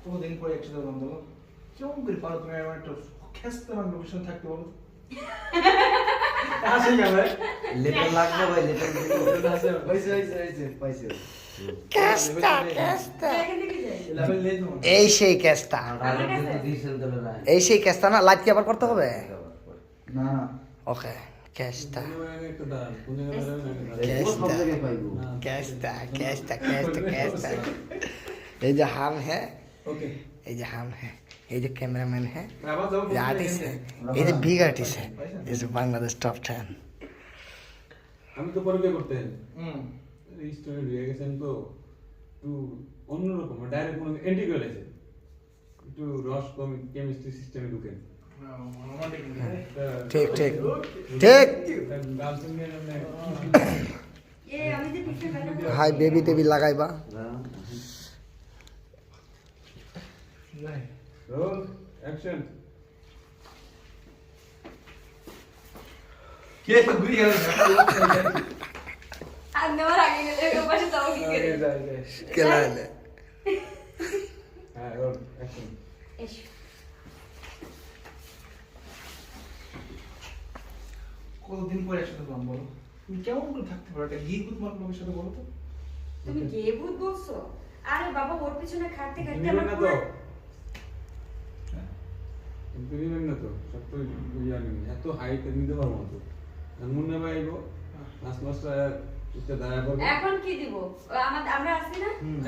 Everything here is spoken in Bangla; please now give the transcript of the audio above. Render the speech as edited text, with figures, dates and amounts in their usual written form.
কতদিন পরে একসাথে হলাম বলো, কেমন করে পারো তুমি আমার একটা খেস্তামান লোকেশন থাকতে বলো? আসে কেন লেপেল লাগবে ভাই, লেপেল পাইছে ক্যাস্টা ক্যাস্টা লেভেল নেই তো এই সেই ক্যাস্টা এই সেই ক্যাস্টা না, লাইট কি আবার করতে হবে? না ওকে ক্যাস্টা ক্যাস্টা कैस्टा कैस्टा कैस्टा कैस्टा ये जो हम है, ওকে ये जो हम है, ये जो कैमरामैन है, আবার যাও ये आर्टिस्ट है, ये जो बिग आर्टिस्ट है, ये जो बांग्लादेश टॉप 10। আমি তো পরে করতে হুম স্টুডেন্ট হয়ে গেছেন তো একটু অন্যরকম, ডাইরেক্ট কোনো এন্ট্রি করে আছে, একটু রস কম কেমিস্ট্রি সিস্টেমে ঢুকেন। ठीक ठीक ठीक हाय बेबी टेबी लगाई बा রোল অ্যাকশন। কে তো ঘুরে গেল केला ले হ্যাঁ রোল অ্যাকশন। কতদিন পরে একসাথে হলাম বলো, তুমি কেমন করে থাকতে পারো একটা গিয়ে তোমার লোকের সাথে বলো তো? তুমি কে ভূত বলছো? আরে বাবা ওর পিছনে খাটতে খাটতে তুমি আমার না তো পুরো তুমি না তো সব তো জানি এত হাইট নিতে পারবো না তো। মুন্না ভাই আইবো মাস মাসটা এটা দাঁড়া করবো। এখন কি দিব? আমরা আসি না? হুম